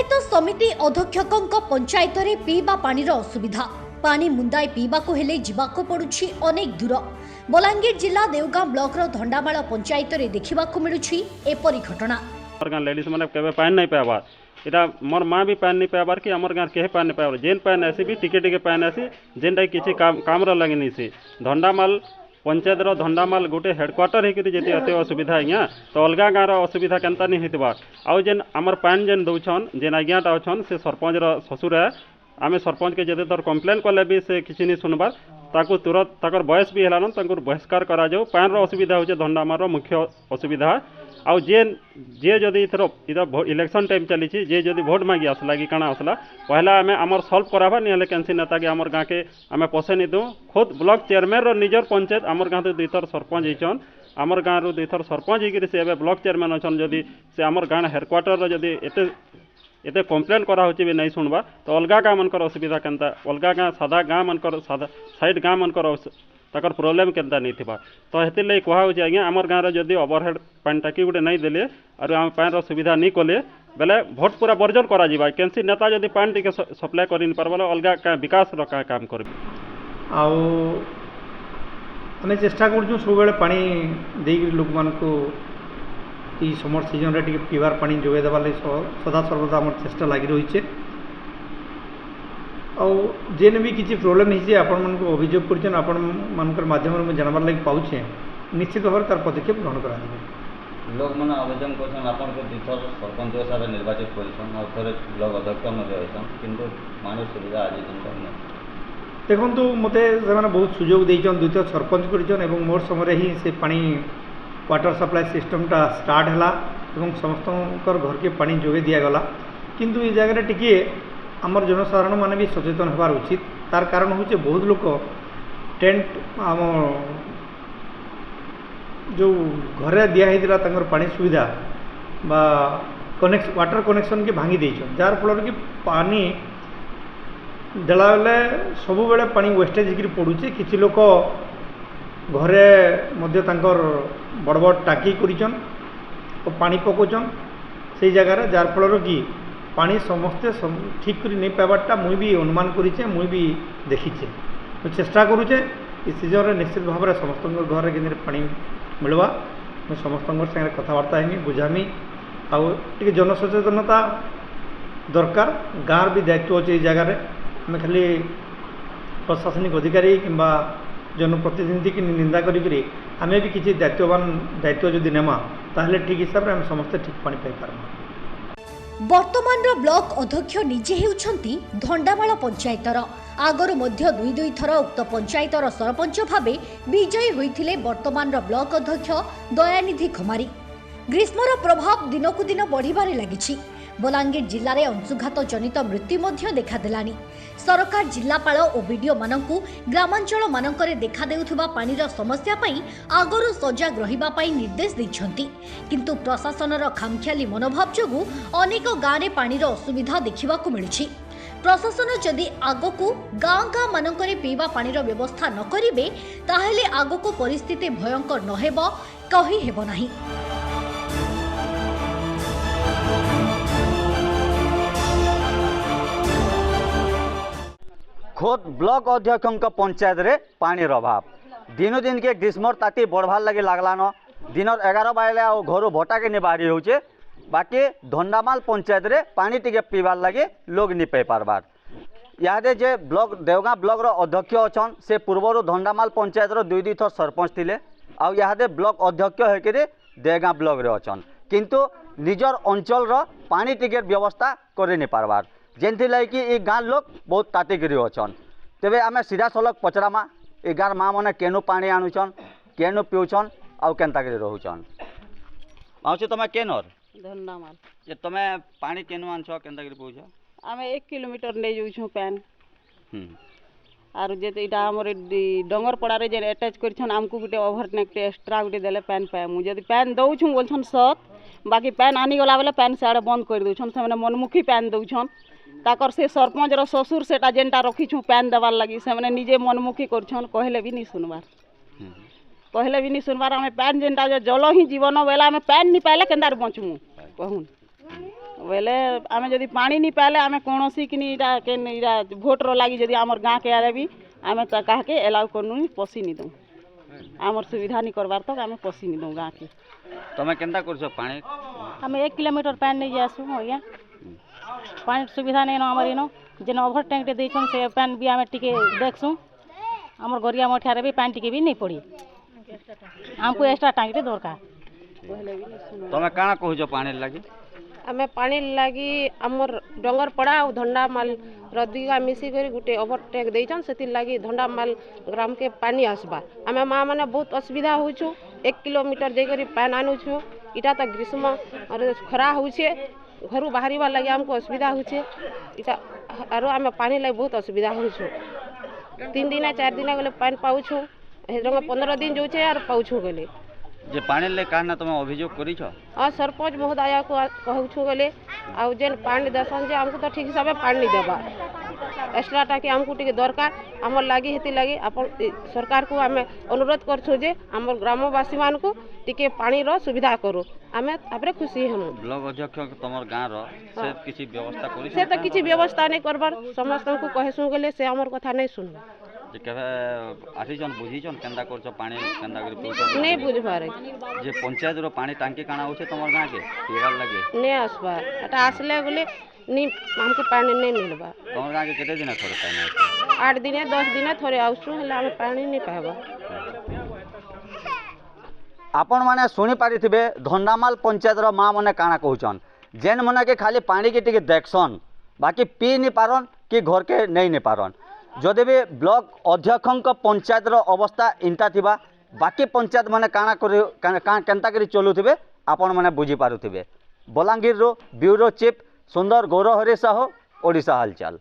पंचायत समिति अध्यक्षक पंचायत रे पीवा पानी असुविधा पानी मुंदाए पीवाको हेले जीवाको पड़ुछि अनेक दूर। बलांगीर जिला देवगां ब्लॉक रो धंडामाल पंचायत रे देखिबाको मिलुछि एपरि घटना। लेडीज मैंने केवे पानी नहीं पाइबार इटा मोर माँ भी पानी नहीं पाइबार कि आमर गाँव के पानी नहीं पाइबार जेन पानी आसी भी टिके टिके पानी आसी जेनटा किसी काम लगे नहीं सी धंडामाल पंचायत धंडामाल गोटे हेडक्वार्टर होकर जी एत असुविधा आज्ञा तो अलग गाँव असुविधा केनता नहीं होता आउ जेन आमर पानी जेन दौन जेन आज्ञाटा अच्छन से सरपंच ससुर आम सरपंच के जिते थर कम्प्लेन कले भी से किसी नहीं सुनबार ताकू तुरंत तकर बयस भी है बहिष्कार करा जाऊ पानी असुविधा हो धंडामाल मुख्य असुविधा आउ जे जदि इधर इलेक्शन टाइम चली जे जदि भोट मांगी आसला कि काଣା आसला पहला आम आमर सल्व कराबा नहीं कैंसी नेता के आमर गाँव के आम पसे नहीं दूँ खुद ब्लॉक चेयरमैन रो निजर पंचायत आमर गाँव तो दुईथर सरपंच होचन आमर गाँव दुईथर सरपंच होकर से ब्लॉक चेयरमैन अच्छन जदि से आमर गाँव हेडक्वार्टर जदि एते कम्प्लेन करा होची भी नहीं सुनबा तो अलग गाँव मनकर असुविधा केनता अलग गाँव सादा गाँव मनकर सादा साइड गाँव मनकर तकर प्रोब्लेम केनता नहीं थिबा तो हेतिर लई कहा होची आज्ञा आमर गाँव जदि ओवरहेड पानी टाकी गुटे नहीं देले और आम पानी सुविधा नहीं कले बेले भोट पूरा बर्जन करा जिबा केनसी नेता जदि पानी टिके सप्लाई करि न परबा अलग विकास रो काम करबे आउ आमे चेष्टा करछु सब बेले पानी देई लोक मान को ई समर सीजन रे टिके पीवार पानी जोगे देबा लई सदा सर्वदा हमर चेष्टा लागि रही छे आउ जेन भी किसी प्रोब्लेम होइछे आपण मन को अभियोग करछन आपण मानकर माध्यम रे जानबार लागि पाउछे निश्चित भाव तार पदक्षेप ग्रहण करा दिबे। लोक मैंने आवेदन कर आपन को दुईथर सरपंच हिसाब से निर्वाचित कर और थे ब्लॉक अध्यक्ष होइछन किंतु पानी सुविधा आज नहीं देखु मत से बहुत सुजोग देइछन दुईथर सरपंच कर मोर समय ही से पानी वाटर सप्लाई सिस्टमटा स्टार्ट है और समस्त घर के पानी जोगे दिगला किंतु ये जगह टिके आमर जनसाधारण माने भी सचेतन होबार उचित तार कारण होचे बहुत लोग टेंट आम जो घरे दिया पानी सुविधा बा वाटर कनेक्शन के भांगी देइछन जार फल कि पानी देला बेले सब बेले पानी वेस्टेज होकर पड़ुचे किसी लोक घरे मध्य तांकर बड़ बड़ टाकी करिछन और पानी पकोचन से जगार जार फल कि पानी समस्ते ठीक कर नहीं पाइबार्टा मुई भी अनुमान करिछे मुई भी देखीचे तो चेष्टा करुचे इस सीजन रे निश्चित भाव में समस्त घर के पानी मिलवा मैं समस्त संगे कथबार्ता हेमी बुझामी आउ टे जनसचेतनता दरकार गाँव भी दायित्व अच्छे जगार आम खाली प्रशासनिक अधिकारी किंबा जनप्रतिनिधि की निंदा करी आमे भी किसी दायित्व जदि नेमा ताहले ठीक हिसाब से आम समस्ते ठीक पानी पाई पारमा। वर्तमान ब्लॉक अध्यक्ष निजे हेउछंती धंडामाल पंचायतर आगरु मध्य दुई थर उक्त पंचायतर सरपंच भावे विजयी होइथिले वर्तमान ब्लॉक अध्यक्ष दयानिधि खमारी। ग्रीष्मर प्रभाव दिनकु दिन बढ़िबारे लागिछि। बलांगीर जिले में अंशुघात जनित मृत्यु मध्य देखादेलानी। सरकार जिलापाल और बीडीओ मानकु ग्रामांचल मानकरे देखा देउथुबा पानीर समस्या पई आगरु सजग रहिबा पई निर्देश दैछंती किंतु प्रशासनर खामखियाली मनोभाव जोगु अनेक गाँव में पानीर असुविधा देखिबाकु मिलुछि। प्रशासन जदि आगकु गाँ मानकरे पीवा पानीर व्यवस्था न करिवे ताहेले आगकु परिस्थिति भयंकर नहेब कहि हेबो नाही। खोद ब्लॉक अध्यक्ष पंचायत रे पानी अभाव दिन दिन के ग्रीष्म ताती बढ़वार लगे लगलान दिन 11 बाजे घर भटा के नहीं बाहरी होचे बाकी धंडामाल पंचायत रे पानी टिके पीबार लगे लोग नहीं पाई पारबार यादे जे ब्लॉक देवगां ब्लॉक रो अध्यक्ष अच्छन से पूर्वर धंडामाल पंचायत रो दुई थर सरपंच थिले आउ यादे ब्लॉक अध्यक्ष होकर देवगां ब्लॉक रे अच्छन किंतु निजर अंचल रो पानी टिके व्यवस्था करे नहीं पारबार जेनथि लगी ये गाँ लोग बहुत तातिकी अच्छन तेरे आम सीधा सलख पचरामा ये गाँव माँ मैंने केनु पानी आणुचन केनु पीउछन आउ केनताकरी रोचन माउसी तुम केनर धंडामाल ये तुमे पानी केनु आनछ केनताकरी पीउछ आम 1 किलोमीटर नहीं जाऊँ पैन आर जे इटा आमर डंगर पड़ारे जे अटैच करछन आमको गोटे ओभरनेक एक्स्ट्रा गोटे देले पैन पाएमु जदि पैन दउछु बोलछन सत बाकी पैन आनी गला बेले पैन से बंद कर दउछन से मनमुखी पैन दउछन ताकर से सरपंच रो ससुर सेटा जेनटा रखीछु पैन देवार लगी से निजे मनमुखी करछन कहले भी नहीं सुनबार आम पैन जेनटा जल ही जीवन बेला आम पैन नहीं पाइले केन्दार बंचमु कहून ବୋଇଲେ ଆମେ ଯଦି ପାଣି ନି ପାଇଲେ ଆମେ କୌଣସି କିନି ଇଟା କେନ୍ ଇଟା ଭୋଟ୍ର ଲାଗି ଯଦି ଆମର୍ ଗାଁକେ ଆଇଲେ ବି ଆମେ ତା କାହାକେ ଏଲାଉ କରୁନି ପଶି ନି ଦଉଁ ଆମର୍ ସୁବିଧା ନି କରବାର୍ ତକ୍ ଆମେ ପଶି ନି ଦଉଁ ଗାଁକେ ତମେ କେନ୍ତା କରୁଛ ପାଣି ଆମେ 1 କିଲୋମିଟର ପାଣି ନେଇ ଆସୁ ଆଜ୍ଞା ପାଣି ସୁବିଧା ନେଇନ ଆମର ଇନ ଯେନ୍ ଓଭର ଟ୍ୟାଙ୍କଟେ ଦେଇଛନ୍ ସେ ପାଣି ବି ଆମେ ଟିକେ ଦେଖସୁଁ ଆମର ଗରିଆ ମଠିଆରେ ବି ପାଣି ଟିକେ ବି ନେଇ ପଡ଼ି ଆମକୁ ଏକ୍ସଟ୍ରା ଟାଙ୍କିଟେ ଦରକାର ତମେ କାଣା କହୁଛ ପାଣି ଲାଗି ଆମେ ପାଣି ଲାଗି ଆମର ଡଙ୍ଗରପଡ଼ା ଆଉ ଧଣ୍ଡାମାଲର ଦୁଇଟା ମିଶିକରି ଗୋଟେ ଓଭରଟେକ୍ ଦେଇଛନ୍ ସେଥିର୍ଲାଗି ଧଣ୍ଡାମାଲ ଗ୍ରାମକେ ପାଣି ଆସବା ଆମେ ମାଆ ମାନେ ବହୁତ ଅସୁବିଧା ହେଉଛୁ 1 କିଲୋମିଟର ଯାଇକରି ପାଣି ଆଣୁଛୁ ଇଟା ତ ଗ୍ରୀଷ୍ମ ଖରା ହେଉଛେ ଘରୁ ବାହାରିବାର ଲାଗି ଆମକୁ ଅସୁବିଧା ହେଉଛେ ଇଟା ଆରୁ ଆମେ ପାଣି ଲାଗି ବହୁତ ଅସୁବିଧା ହେଉଛୁ 3 ଦିନ 4 ଦିନ ଗଲେ ପାଣି ପାଉଛୁ ରଙ୍ଗ 15 ଦିନ ଯାଉଛେ ଆର୍ ପାଉଛୁ ଗଲେ ଯେ ପାଣି ଲାଗି କାହା ତମେ ଅଭିଯୋଗ କରିଛ हाँ सरपंच महोदय को कहूँ गले आउ जेन पानी देसन जे हमको तो ठीक हिसाब से पानी नहीं देवा एक्स्ट्रा टाके हमको टिके दरकार आमर लगी हेती लगी अपन सरकार को आम अनुरोध करछो जे आमर ग्रामवासी मान को टिके पानी रो सुविधा करो आमे तापरे खुशी हम ब्लॉक अध्यक्ष तमर गाँव रो से किसी व्यवस्था करी से तो किसी व्यवस्था नहीं करबार समस्त को कहसु गले से हमर कथा नहीं सुनबा जे केबे आसीजन बुझीजन केंदा करछ पानी केंदा करी पहुंच नहीं बुझबारे जे पंचायत रो पानी टांकी काना होছে तमर गाँव के पीवार लगे नहीं आसबा एटा आसले गले नहीं हमको पानी नहीं मिलबा तमर गाँव के केते दिन थोड़े पानी 8 दिन 10 दिन थोड़े आउसु हला हम पानी नहीं पाबा आपण माने सुनी पारिथिबे धंडामाल पंचायत रो माँ माने काना कहउछन जेन मने के खाली पानी के टिके देखसन बाकी पी नहीं पारन कि घर के नहीं नहीं पारन जदि भी ब्लॉक अध्यक्ष पंचायत रो अवस्था इंता थिबा बाकी पंचायत माने काना करी केंता करी चलुथिबे आपण माने बुझी पारुथिबे बलांगीर रो ब्यूरो चीफ सुंदर गौरहरि साहू ओडिशा हालचाल।